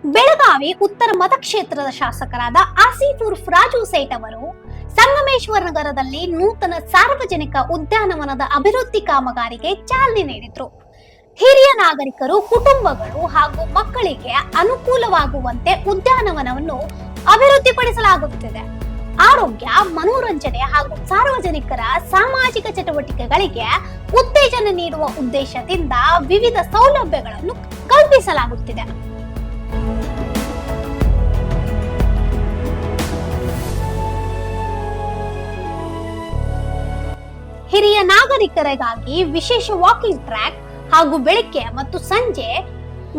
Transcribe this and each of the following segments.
ಬೆಳಗಾವಿ ಉತ್ತರ ಮತಕ್ಷೇತ್ರದ ಶಾಸಕರಾದ ಆಸಿಫ್ ರಾಜು ಸೇಠ್ ಅವರು ಸಂಗಮೇಶ್ವರ ನಗರದಲ್ಲಿ ನೂತನ ಸಾರ್ವಜನಿಕ ಉದ್ಯಾನವನದ ಅಭಿವೃದ್ಧಿ ಕಾಮಗಾರಿಗೆ ಚಾಲನೆ ನೀಡಿದರು. ಹಿರಿಯ ನಾಗರಿಕರು, ಕುಟುಂಬಗಳು ಹಾಗೂ ಮಕ್ಕಳಿಗೆ ಅನುಕೂಲವಾಗುವಂತೆ ಉದ್ಯಾನವನವನ್ನು ಅಭಿವೃದ್ಧಿಪಡಿಸಲಾಗುತ್ತಿದೆ. ಆರೋಗ್ಯ, ಮನೋರಂಜನೆ ಹಾಗೂ ಸಾರ್ವಜನಿಕರ ಸಾಮಾಜಿಕ ಚಟುವಟಿಕೆಗಳಿಗೆ ಉತ್ತೇಜನ ನೀಡುವ ಉದ್ದೇಶದಿಂದ ವಿವಿಧ ಸೌಲಭ್ಯಗಳನ್ನು ಕಲ್ಪಿಸಲಾಗುತ್ತಿದೆ. ಹಿರಿಯ ನಾಗರಿಕರಿಗಾಗಿ ವಿಶೇಷ ವಾಕಿಂಗ್ ಟ್ರ್ಯಾಕ್ ಹಾಗೂ ಬೆಳಗ್ಗೆ ಮತ್ತು ಸಂಜೆ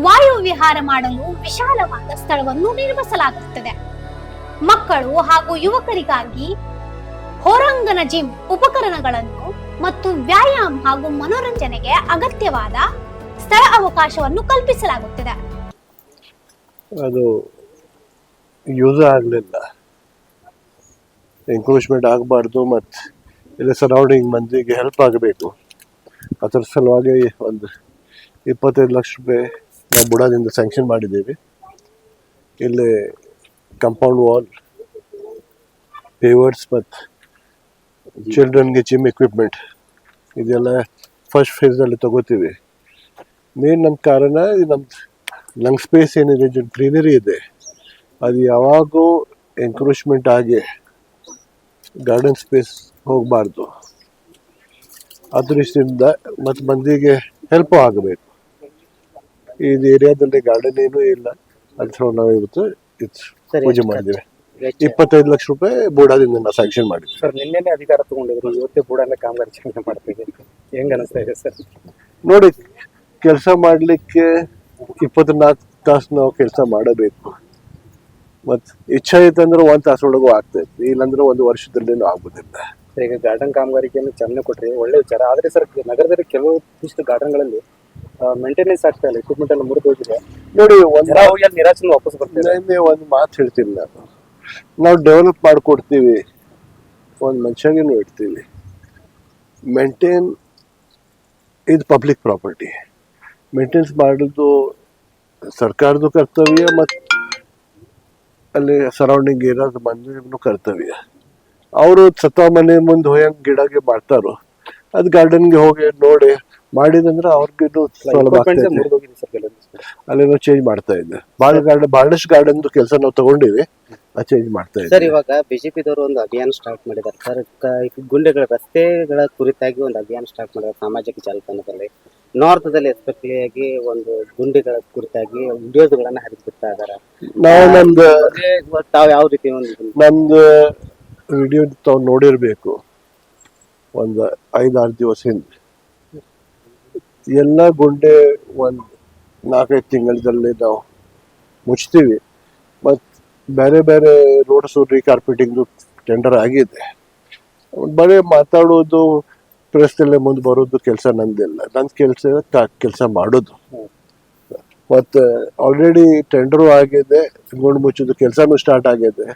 ವಾಯು ವಿಹಾರ ಮಾಡಲು ವಿಶಾಲವಾದ ಸ್ಥಳವನ್ನು ನಿರ್ಮಿಸಲಾಗುತ್ತದೆ. ಮಕ್ಕಳು ಹಾಗೂ ಯುವಕರಿಗಾಗಿ ಹೊರಾಂಗಣ ಜಿಮ್ ಉಪಕರಣಗಳನ್ನು ಮತ್ತು ವ್ಯಾಯಾಮ ಹಾಗೂ ಮನೋರಂಜನೆಗೆ ಅಗತ್ಯವಾದ ಸ್ಥಳ ಅವಕಾಶವನ್ನು ಕಲ್ಪಿಸಲಾಗುತ್ತಿದೆ. ಅದು ಯೂಸ್ ಆಗಲಿಲ್ಲ, ಎಂಕ್ರೋಚ್ಮೆಂಟ್ ಆಗಬಾರ್ದು ಮತ್ತು ಇಲ್ಲಿ ಸರೌಂಡಿಂಗ್ ಮಂದಿಗೆ ಹೆಲ್ಪ್ ಆಗಬೇಕು. ಅದರ ಸಲುವಾಗಿ ಒಂದು 25 ಲಕ್ಷ ರೂಪಾಯಿ ನಾವು ಬುಡಾದಿಂದ ಸ್ಯಾಂಕ್ಷನ್ ಮಾಡಿದ್ದೀವಿ. ಇಲ್ಲಿ ಕಂಪೌಂಡ್ ವಾಲ್, ಪೇವರ್ಸ್ ಮತ್ತು ಚಿಲ್ಡ್ರನ್ಗೆ ಜಿಮ್ ಎಕ್ವಿಪ್ಮೆಂಟ್ ಇದೆಲ್ಲ ಫಸ್ಟ್ ಫೇಸಲ್ಲಿ ತಗೋತೀವಿ. ಮೇನ್ ನಮ್ಮ ಕಾರಣ ನಮ್ದು ಲಂಗ್ ಸ್ಪೇಸ್ ಏನಿದೆ, ಗ್ರೀನರಿ ಇದೆ, ಅದು ಯಾವಾಗೂ ಎಂಕ್ರೋಚ್ಮೆಂಟ್ ಆಗಿ ಗಾರ್ಡನ್ ಸ್ಪೇಸ್ ಹೋಗಬಾರ್ದು. ಅದರಿಂದ ಮತ್ತು ಮಂದಿಗೆ ಹೆಲ್ಪ್ ಆಗಬೇಕು. ಇದು ಏರಿಯಾದಲ್ಲಿ ಗಾರ್ಡನ್ ಏನೂ ಇಲ್ಲ, ಅದ್ರ ನಾವು ಇವತ್ತು ಪೂಜೆ ಮಾಡಿದ್ದೀವಿ. 25 ಲಕ್ಷ ರೂಪಾಯಿ ಬೂಡಾದಿಂದ ನಾವು ಸ್ಯಾಂಕ್ಷನ್ ಮಾಡಿದ್ವಿ. ಸರ್, ನಿನ್ನೆ ಅಧಿಕಾರ ತಗೊಂಡಿದ್ರು, ಇವತ್ತೇ ಬೂಡಾನ ಕಾಮಗಾರಿ ಚಾಲನೆ ಮಾಡ್ತೀವಿ. ಹೆಂಗ ಅನಿಸ್ತಾ ಇದೆ ಸರ್? ನೋಡಿ, ಕೆಲಸ ಮಾಡಲಿಕ್ಕೆ 24 ತಾಸು ನಾವು ಕೆಲಸ ಮಾಡಬೇಕು. ಮತ್ತು ಇಚ್ಛೆ ಐತಂದ್ರೆ 1 ತಾಸೊಳಗೂ ಆಗ್ತೈತಿ, ಇಲ್ಲಾಂದ್ರೆ 1 ವರ್ಷದಲ್ಲೇನು ಆಗೋದಿಲ್ಲ. ಈಗ ಗಾರ್ಡನ್ ಕಾಮಗಾರಿಕೆಯನ್ನು ಚಾಲನೆ ಕೊಟ್ರಿ, ಒಳ್ಳೆ ವಿಚಾರ. ಆದರೆ ಸರ್, ನಗರದಲ್ಲಿ ಕೆಲವು ಗಾರ್ಡನ್ಗಳಲ್ಲಿ ಮೇಂಟೆನೆನ್ಸ್ ಆಗ್ತಾ ಇಲ್ಲ, ಎಕ್ವಿಪ್ಮೆಂಟ್ ಎಲ್ಲ ಮುರಿದು ಹೋಗಿದೆ. ನೋಡಿ, ನಿರಾಶೆ ವಾಪಸ್ ಬರ್ತೀವಿ. ಒಂದು ಮಾತು ಹೇಳ್ತೀನಿ ನಾನು, ನಾವು ಡೆವಲಪ್ ಮಾಡಿಕೊಡ್ತೀವಿ, ಒಂದು ಮನುಷ್ಯಗೇನು ಇಡ್ತೀವಿ. ಮೇಂಟೈನ್ ಇದು ಪಬ್ಲಿಕ್ ಪ್ರಾಪರ್ಟಿ, ಮೇಂಟೆನೆನ್ಸ್ ಮಾಡೋದು ಸರ್ಕಾರದ ಕರ್ತವ್ಯ ಮತ್ತು ಅಲ್ಲಿ ಸರೌಂಡಿಂಗ್ ಏರಿಯಾದ ಮಂದಿನೂ ಕರ್ತವ್ಯ. ಅವರು ಸತ್ತ ಮನೆ ಮುಂದೆ ಹೋಯಂಗೆ ಗಿಡಗೆ ಮಾಡ್ತಾರೋ, ಅದು ಗಾರ್ಡನ್ಗೆ ಹೋಗಿ ನೋಡಿ ಮಾಡಿದಂದ್ರೆ ಅವ್ರಿಗಿದು ಅಲ್ಲೇನೋ ಚೇಂಜ್ ಮಾಡ್ತಾ ಇದ್ದೆ. ಬಹಳಷ್ಟು ಗಾರ್ಡನ್ ಕೆಲಸ ನಾವು ತಗೊಂಡಿವಿ, ಅದು ಚೇಂಜ್ ಮಾಡ್ತಾ ಇದ್ದೆ. ಸರ್, ಇವಾಗ ಬಿಜೆಪಿದವರು ಒಂದು ಅಭಿಯಾನ ಸ್ಟಾರ್ಟ್ ಮಾಡಿದ್ದಾರೆ ಸರ್. ಗುಂಡೆಗಳ ರಸ್ತೆಗಳ ಕುರಿತಾಗಿ ಒಂದು ಅಭಿಯಾನ ಸ್ಟಾರ್ಟ್ ಮಾಡಿದ್ದಾರೆ ಸಾಮಾಜಿಕ ಜಾಲತಾಣದಲ್ಲಿ. ನಾರ್ತ್ದಲ್ಲಿ ಎಸ್ಪೆಷಲಿ ಆಗಿ ಒಂದು ಗುಂಡೆಗಳ ಕುರಿತಾಗಿ ವಿಡಿಯೋಸ್ಗಳನ್ನ ಹರಿಬಿಡ್ತಾ ಇದಾರೆ. ನಾವು ತಾವು ಯಾವ ರೀತಿ ನಮ್ದು ವಿಡಿಯೋ ತಾವು ನೋಡಿರ್ಬೇಕು. ಒಂದು 5-6 ದಿವಸ ಹಿಂದೆ ಎಲ್ಲ ಗುಂಡೆ ಒಂದು 4-5 ತಿಂಗಳಲ್ಲಿ ನಾವು ಮುಚ್ತೀವಿ. ಮತ್ತು ಬೇರೆ ಬೇರೆ ರೋಡ್ಸ್ ರೀಕಾರ್ಪೆಟಿಂಗ್ ಟೆಂಡರ್ ಆಗಿದೆ. ಬರೀ ಮಾತಾಡೋದು, ಪ್ರೆಸ್ನಲ್ಲೇ ಮುಂದೆ ಬರೋದು ಕೆಲಸ ನಂದಿಲ್ಲ. ನನ್ನ ಕೆಲಸ ಮಾಡೋದು. ಮತ್ತು ಆಲ್ರೆಡಿ ಟೆಂಡರು ಆಗಿದೆ, ಗುಂಡು ಮುಚ್ಚೋದು ಕೆಲಸನೂ ಸ್ಟಾರ್ಟ್ ಆಗಿದೆ.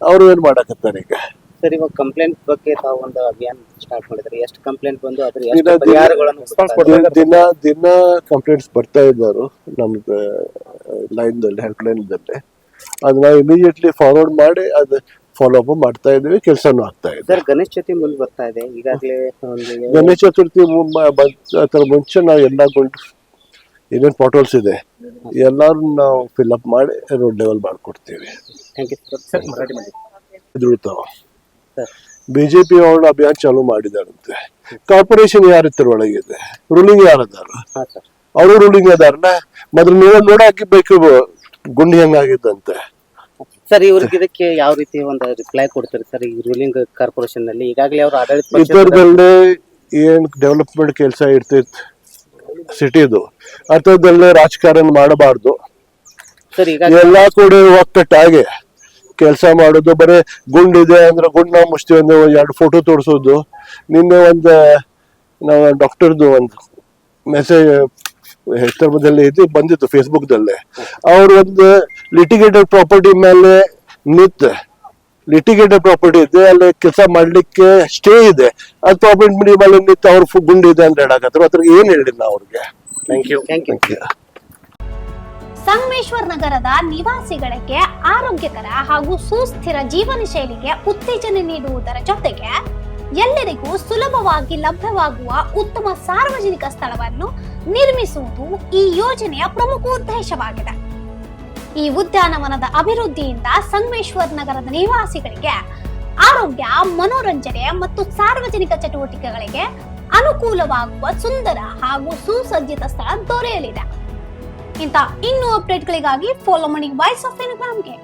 ಅವರು ಏನು ಮಾಡಕತ್ತಾರೆ ಈಗ? ಸರ್, ಇವಾಗ ಕಂಪ್ಲೇಂಟ್ ಬಗ್ಗೆ ತಾವು ಒಂದು ಅಭಿಯಾನ ಸ್ಟಾರ್ಟ್ ಮಾಡಿದ್ರೆ ಎಷ್ಟು ಕಂಪ್ಲೇಂಟ್ ಬಂದು ಅದ್ರ ದಿನ ಕಂಪ್ಲೇಂಟ್ಸ್ ಬರ್ತಾ ಇದ್ದಾರೆ ನಮ್ದು ಲೈನ್ದಲ್ಲಿ, ಹೆಲ್ಪ್ ಲೈನ್ದಲ್ಲಿ. ಅದು ನಾವು ಇಮಿಡಿಯೇಟ್ಲಿ ಫಾರ್ವರ್ಡ್ ಮಾಡಿ ಅದು ಫಾಲೋ ಅಪ್ ಮಾಡ್ತಾ ಇದ್ದೀವಿ, ಕೆಲಸನೂ ಆಗ್ತಾ ಇದೆ. ಸರ್, ಗಣೇಶ ಚತುರ್ಥಿ ಮುಂದೆ ಬರ್ತಾ ಇದೆ. ಈಗಾಗಲೇ ಗಣೇಶ ಚತುರ್ಥಿ ಅದರ ಮುಂಚೆ ನಾವು ಎಲ್ಲ ಏನೇನು ಪಾಟೋಲ್ಸ್ ಇದೆ ಎಲ್ಲರೂ ನಾವು ಫಿಲ್ಅಪ್ ಮಾಡಿ ರೋಡ್ ಲೆವೆಲ್ ಮಾಡಿಕೊಡ್ತೀವಿ. ಬಿಜೆಪಿ ಅವ್ರ ಅಭಿಯಾನ ಚಾಲೂ ಮಾಡಿದಾರಂತೆ. ಕಾರ್ಪೊರೇಷನ್ ಯಾರಿತ್ತರ ಒಳಗಿದೆ, ರೂಲಿಂಗ್ ಯಾರದಾರ, ಅವರು ರೂಲಿಂಗ್ ಅದಾರಲ್ಲ. ಮೊದಲು ನೀವು ನೋಡಾಕಿ ಬೇಕು ಗುಂಡಿ ಹೆಂಗಾಗಿದ್ದಂತೆ. ಸರ್, ಇವ್ರಿಗೆ ಇದಕ್ಕೆ ಯಾವ ರೀತಿ ಒಂದು ರಿಪ್ಲೈ ಕೊಡ್ತಾರೆ ಸರ್? ಈ ರೂಲಿಂಗ್ ಕಾರ್ಪೊರೇಷನ್ ನಲ್ಲಿ ಈಗಾಗಲೇ ಅವರು ಆಡಳಿತ ಇತರದಲ್ಲೇ ಏನ್ ಡೆವಲಪ್ಮೆಂಟ್ ಕೆಲಸ ಇರ್ತೈತಿ ಸಿಟಿದು, ಅಂಥದ್ದಲ್ಲೇ ರಾಜಕಾರಣ ಮಾಡಬಾರ್ದು. ಎಲ್ಲಾ ಕೂಡ ಒಕ್ಕಟ್ಟಾಗಿ ಕೆಲಸ ಮಾಡೋದು. ಬರೀ ಗುಂಡಿದೆ ಅಂದ್ರೆ ಗುಂಡ್ ನಾವು ಮುಚ್ತೀವಿ ಅಂದ್ರೆ 2 ಫೋಟೋ ತೋರಿಸೋದು. ನಿನ್ನೆ ನಾವು ಡಾಕ್ಟರ್ದು ಒಂದು ಮೆಸೇಜ್ ಹೆಸರಲ್ಲಿ ಬಂದಿತ್ತು ಫೇಸ್ಬುಕ್ದಲ್ಲೇ. ಅವ್ರು ಒಂದು ಲಿಟಿಗೇಟೆಡ್ ಪ್ರಾಪರ್ಟಿ ಮೇಲೆ ಲಿಟಿಗೇಟೆಡ್ ಪ್ರಾಪರ್ಟಿ ಇದೆ, ಅಲ್ಲಿ ಕೆಲಸ ಮಾಡ್ಲಿಕ್ಕೆ ಸ್ಟೇ ಇದೆ, ಅದು ಪ್ರಾಪರ್ಟಿ ಮೇಲೆ ನಿಂತು ಅವ್ರ ಗುಂಡಿ ಇದೆ ಅಂತ ಹೇಳಕತ್ರು. ಅದ್ರ ಏನ್ ಹೇಳಿಲ್ಲ ಅವ್ರಿಗೆ. Thank you. ಸಂಗಮೇಶ್ವರ್ ನಗರದ ನಿವಾಸಿಗಳಿಗೆ ಆರೋಗ್ಯಕರ ಹಾಗೂ ಸುಸ್ಥಿರ ಜೀವನ ಶೈಲಿಗೆ ಉತ್ತೇಜನ ನೀಡುವುದರ ಜೊತೆಗೆ ಎಲ್ಲರಿಗೂ ಸುಲಭವಾಗಿ ಲಭ್ಯವಾಗುವ ಉತ್ತಮ ಸಾರ್ವಜನಿಕ ಸ್ಥಳವನ್ನು ನಿರ್ಮಿಸುವುದು ಈ ಯೋಜನೆಯ ಪ್ರಮುಖ ಉದ್ದೇಶವಾಗಿದೆ. ಈ ಉದ್ಯಾನವನದ ಅಭಿವೃದ್ಧಿಯಿಂದ ಸಂಗಮೇಶ್ವರ್ ನಗರದ ನಿವಾಸಿಗಳಿಗೆ ಆರೋಗ್ಯ, ಮನೋರಂಜನೆ ಮತ್ತು ಸಾರ್ವಜನಿಕ ಚಟುವಟಿಕೆಗಳಿಗೆ ಅನುಕೂಲವಾಗುವ ಸುಂದರ ಹಾಗೂ ಸುಸಜ್ಜಿತ ಸ್ಥಳ ದೊರೆಯಲಿದೆ. ಇಂಥ ಇನ್ನೂ ಅಪ್ಡೇಟ್ಗಳಿಗಾಗಿ ಫಾಲೋ ಮಾಡಿ ವಾಯ್ಸ್ ಆಫ್ ಇನ್ಫಾರ್ಮ್ಗೆ.